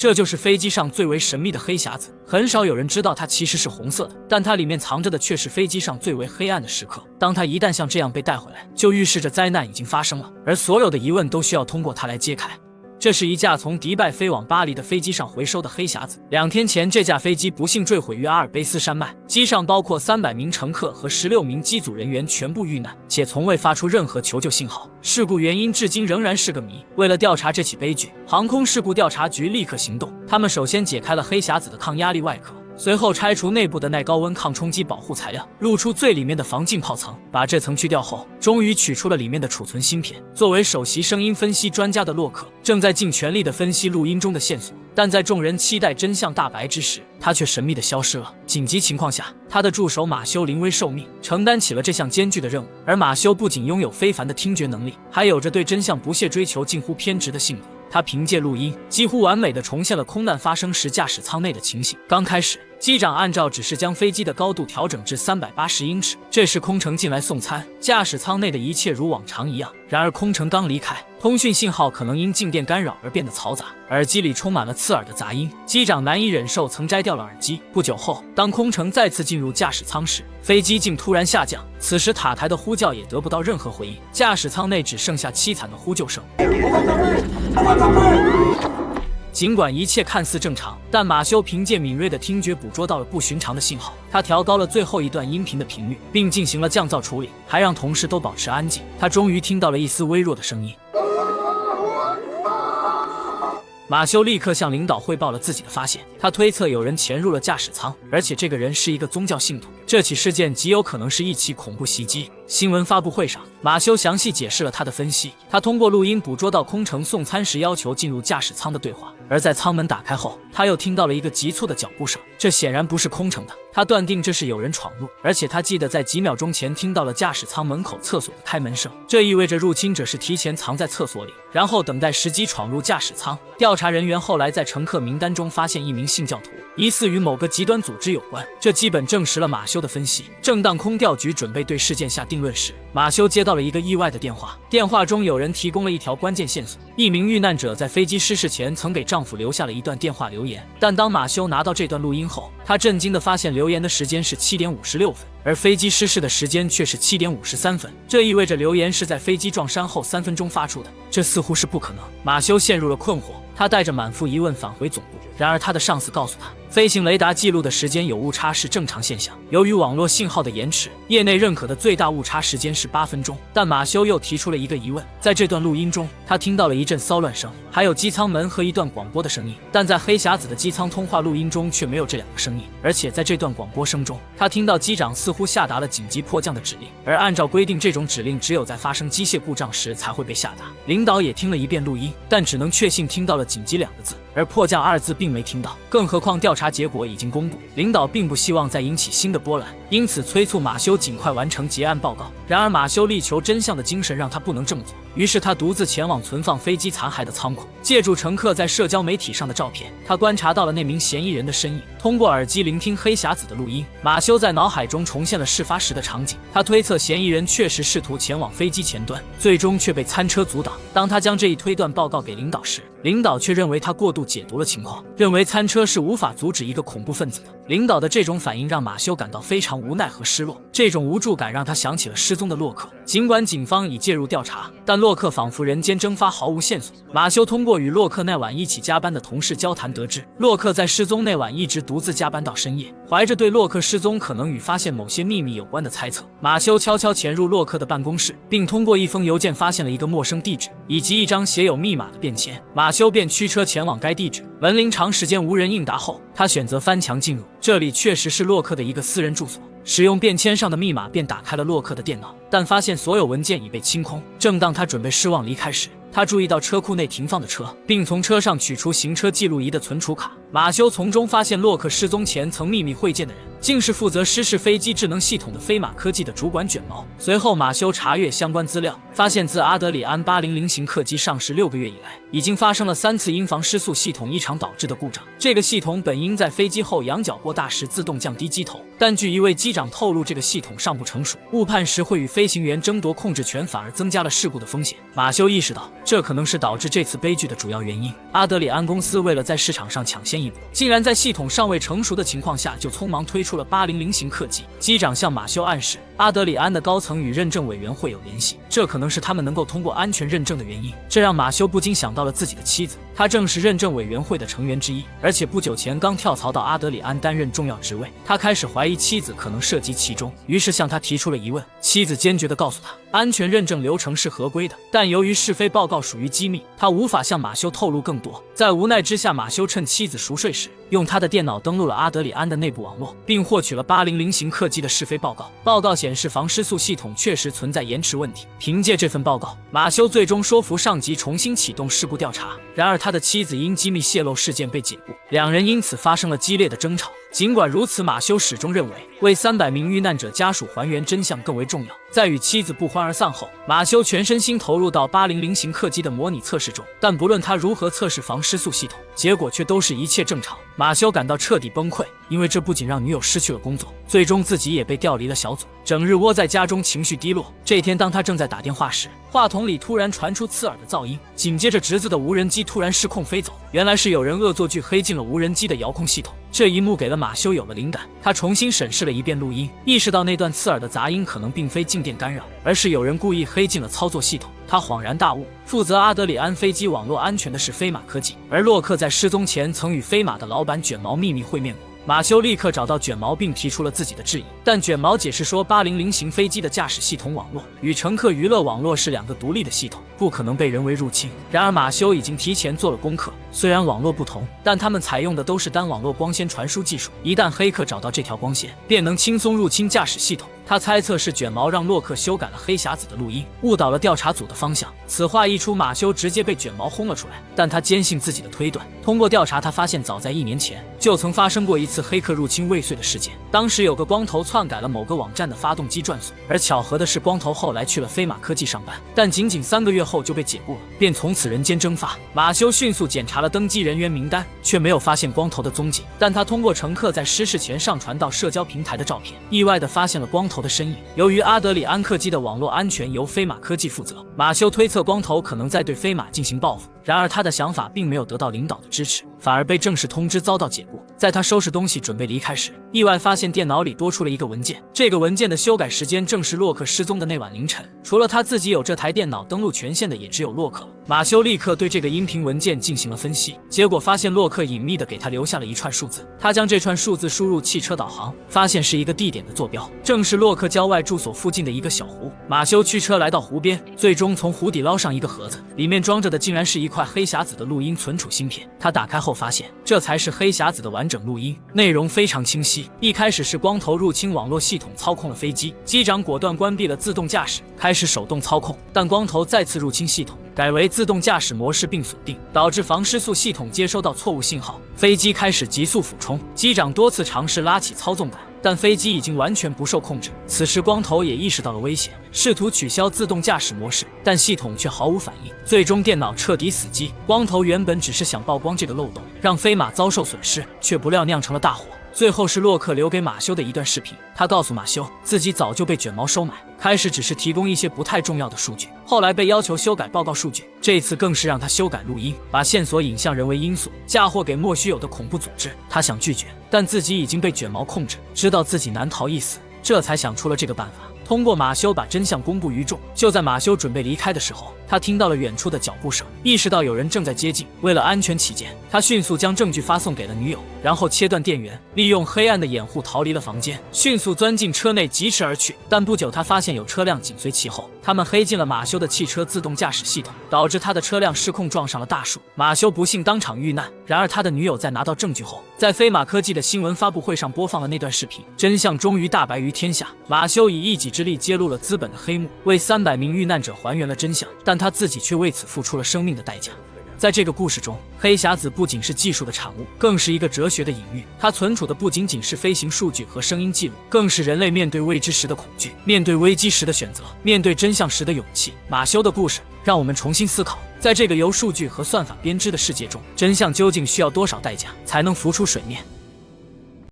这就是飞机上最为神秘的黑匣子，很少有人知道它其实是红色的，但它里面藏着的却是飞机上最为黑暗的时刻。当它一旦像这样被带回来，就预示着灾难已经发生了，而所有的疑问都需要通过它来揭开。这是一架从迪拜飞往巴黎的飞机上回收的黑匣子。2天前，这架飞机不幸坠毁于阿尔卑斯山脉，机上包括300名乘客和16名机组人员全部遇难，且从未发出任何求救信号。事故原因至今仍然是个谜。为了调查这起悲剧，航空事故调查局立刻行动。他们首先解开了黑匣子的抗压力外壳，随后拆除内部的耐高温抗冲击保护材料，露出最里面的防浸泡层。把这层去掉后，终于取出了里面的储存芯片。作为首席声音分析专家的洛克正在尽全力地分析录音中的线索，但在众人期待真相大白之时，他却神秘地消失了。紧急情况下，他的助手马修临危受命，承担起了这项艰巨的任务。而马修不仅拥有非凡的听觉能力，还有着对真相不懈追求、近乎偏执的性格。他凭借录音几乎完美地重现了空难发生时驾驶舱内的情形。刚开始，机长按照指示将飞机的高度调整至380英尺。这时空乘进来送餐，驾驶舱内的一切如往常一样。然而空乘刚离开，通讯信号可能因静电干扰而变得嘈杂，耳机里充满了刺耳的杂音。机长难以忍受，曾摘掉了耳机。不久后，当空乘再次进入驾驶舱时，飞机竟突然下降。此时塔台的呼叫也得不到任何回应，驾驶舱内只剩下凄惨的呼救声。尽管一切看似正常，但马修凭借敏锐的听觉捕捉到了不寻常的信号。他调高了最后一段音频的频率，并进行了降噪处理，还让同事都保持安静。他终于听到了一丝微弱的声音。马修立刻向领导汇报了自己的发现，他推测有人潜入了驾驶舱，而且这个人是一个宗教信徒。这起事件极有可能是一起恐怖袭击。新闻发布会上，马修详细解释了他的分析。他通过录音捕捉到空乘送餐时要求进入驾驶舱的对话，而在舱门打开后，他又听到了一个急促的脚步声，这显然不是空乘的。他断定这是有人闯入，而且他记得在几秒钟前听到了驾驶舱门口厕所的开门声，这意味着入侵者是提前藏在厕所里，然后等待时机闯入驾驶舱。调查人员后来在乘客名单中发现一名信教徒，疑似与某个极端组织有关，这基本证实了马修的分析。正当空调局准备对事件下定论时，马修接到了一个意外的电话，电话中有人提供了一条关键线索，一名遇难者在飞机失事前曾给丈夫留下了一段电话留言。但当马修拿到这段录音后，他震惊地发现留言的时间是7点56分，而飞机失事的时间却是7点53分，这意味着留言是在飞机撞山后3分钟发出的，这似乎是不可能。马修陷入了困惑，他带着满腹疑问返回总部，然而他的上司告诉他，飞行雷达记录的时间有误差是正常现象，由于网络信号的延迟，业内认可的最大误差时间是8分钟。但马修又提出了一个疑问，在这段录音中，他听到了一阵骚乱声，还有机舱门和一段广播的声音，但在黑匣子的机舱通话录音中却没有这2个声音。而且在这段广播声中，他听到机长似乎下达了紧急迫降的指令，而按照规定，这种指令只有在发生机械故障时才会被下达。领导也听了一遍录音，但只能确信听到了紧急2个字，而迫降2字并没听到。更何况调查结果已经公布，领导并不希望再引起新的波澜，因此催促马修尽快完成结案报告。然而马修力求真相的精神让他不能这么做，于是他独自前往存放飞机残骸的仓库，借助乘客在社交媒体上的照片，他观察到了那名嫌疑人的身影。通过耳机聆听黑匣子的录音，马修在脑海中重现了事发时的场景。他推测嫌疑人确实试图前往飞机前端，最终却被餐车阻挡。当他将这一推断报告给领导时，领导却认为他过度解读了情况，认为餐车是无法阻止一个恐怖分子的。领导的这种反应让马修感到非常无奈和失落，这种无助感让他想起了失踪的洛克。尽管警方已介入调查，但洛克仿佛人间蒸发，毫无线索。马修通过与洛克那晚一起加班的同事交谈得知，洛克在失踪那晚一直独自加班到深夜。怀着对洛克失踪可能与发现某些秘密有关的猜测，马修悄悄潜入洛克的办公室，并通过一封邮件发现了一个陌生地址以及一张写有密码的便签。马修便驱车前往该地址，门铃长时间无人应答后，他选择翻墙进入，这里确实是洛克的一个私人住所。使用便签上的密码便打开了洛克的电脑，但发现所有文件已被清空。正当他准备失望离开时，他注意到车库内停放的车，并从车上取出行车记录仪的存储卡。马修从中发现洛克失踪前曾秘密会见的人，竟是负责失事飞机智能系统的飞马科技的主管卷毛。随后，马修查阅相关资料，发现自阿德里安800型客机上市6个月以来，已经发生了3次因防失速系统异常导致的故障。这个系统本应在飞机后仰角过大时自动降低机头，但据一位机长透露，这个系统尚不成熟，误判时会与飞行员争夺控制权，反而增加了事故的风险。马修意识到，这可能是导致这次悲剧的主要原因。阿德里安公司为了在市场上抢先一步，竟然在系统尚未成熟的情况下就匆忙推出了800型客机。机长向马修暗示，阿德里安的高层与认证委员会有联系，这可能是他们能够通过安全认证的原因。这让马修不禁想到了自己的妻子，她正是认证委员会的成员之一，而且不久前刚跳槽到阿德里安担任重要职位。他开始怀疑妻子可能涉及其中，于是向他提出了疑问。妻子坚决地告诉他，安全认证流程是合规的，但由于是非报告属于机密，他无法向马修透露更多。在无奈之下，马修趁妻子熟睡时，用他的电脑登录了阿德里安的内部网络，并获取了800型客机的是非报告。报告显示，防失速系统确实存在延迟问题。凭借这份报告，马修最终说服上级重新启动事故调查。然而，他的妻子因机密泄露事件被解雇，两人因此发生了激烈的争吵。尽管如此，马修始终认为为300名遇难者家属还原真相更为重要。在与妻子不欢而散后，马修全身心投入到800型客机的模拟测试中，但不论他如何测试防失速系统，结果却都是一切正常。马修感到彻底崩溃，因为这不仅让女友失去了工作，最终自己也被调离了小组，整日窝在家中，情绪低落。这天，当他正在打电话时，话筒里突然传出刺耳的噪音，紧接着侄子的无人机突然失控飞走，原来是有人恶作剧黑进了无人机的遥控系统。这一幕给了马修有了灵感，他重新审视了一遍录音，意识到那段刺耳的杂音可能并非静电干扰，而是有人故意黑进了操作系统。他恍然大悟，负责阿德里安飞机网络安全的是飞马科技，而洛克在失踪前曾与飞马的老板卷毛秘密会面过。马修立刻找到卷毛并提出了自己的质疑，但卷毛解释说800型飞机的驾驶系统网络与乘客娱乐网络是2个独立的系统，不可能被人为入侵。然而马修已经提前做了功课，虽然网络不同，但他们采用的都是单网络光纤传输技术，一旦黑客找到这条光纤，便能轻松入侵驾驶系统。他猜测是卷毛让洛克修改了黑匣子的录音，误导了调查组的方向。此话一出，马修直接被卷毛轰了出来，但他坚信自己的推断。通过调查，他发现早在1年前就曾发生过一次黑客入侵未遂的事件，当时有个光头篡改了某个网站的发动机转速，而巧合的是，光头后来去了飞马科技上班，但仅仅3个月后就被解雇了，便从此人间蒸发。马修迅速检查了登机人员名单，却没有发现光头的踪迹，但他通过乘客在失事前上传到社交平台的照片，意外地发现了光头的身影。由于阿德里安客机的网络安全由飞马科技负责，马修推测光头可能在对飞马进行报复。然而他的想法并没有得到领导的支持，反而被正式通知遭到解雇。在他收拾东西准备离开时，意外发现电脑里多出了一个文件，这个文件的修改时间正是洛克失踪的那晚凌晨。除了他自己有这台电脑登录权限的也只有洛克。马修立刻对这个音频文件进行了分析，结果发现洛克隐秘地给他留下了一串数字。他将这串数字输入汽车导航，发现是一个地点的坐标，正是洛克郊外住所附近的一个小湖。马修驱车来到湖边，最终从湖底捞上一个盒子，里面装着的竟然是一块黑匣子的录音存储芯片。他打开后发现，这才是黑匣子的完整录音，内容非常清晰。一开始是光头入侵网络系统，操控了飞机，机长果断关闭了自动驾驶，开始手动操控，但光头再次入侵系统，改为自动驾驶模式并锁定，导致防失速系统接收到错误信号，飞机开始急速俯冲。机长多次尝试拉起操纵杆，但飞机已经完全不受控制。此时光头也意识到了危险，试图取消自动驾驶模式，但系统却毫无反应，最终电脑彻底死机。光头原本只是想曝光这个漏洞，让飞马遭受损失，却不料酿成了大祸。最后是洛克留给马修的一段视频，他告诉马修自己早就被卷毛收买，开始只是提供一些不太重要的数据，后来被要求修改报告数据，这次更是让他修改录音，把线索引向人为因素，嫁祸给莫须有的恐怖组织。他想拒绝，但自己已经被卷毛控制，知道自己难逃一死，这才想出了这个办法，通过马修把真相公布于众。就在马修准备离开的时候，他听到了远处的脚步声，意识到有人正在接近。为了安全起见，他迅速将证据发送给了女友，然后切断电源，利用黑暗的掩护逃离了房间，迅速钻进车内疾驰而去。但不久他发现有车辆紧随其后，他们黑进了马修的汽车自动驾驶系统，导致他的车辆失控撞上了大树，马修不幸当场遇难。然而他的女友在拿到证据后，在飞马科技的新闻发布会上播放了那段视频，真相终于大白于天下。马修以一己之力揭露了资本的黑幕，为300名遇难者还原了真相，但他自己却为此付出了生命的代价。在这个故事中，黑匣子不仅是技术的产物，更是一个哲学的隐喻。它存储的不仅仅是飞行数据和声音记录，更是人类面对未知时的恐惧，面对危机时的选择，面对真相时的勇气。马修的故事让我们重新思考，在这个由数据和算法编织的世界中，真相究竟需要多少代价才能浮出水面？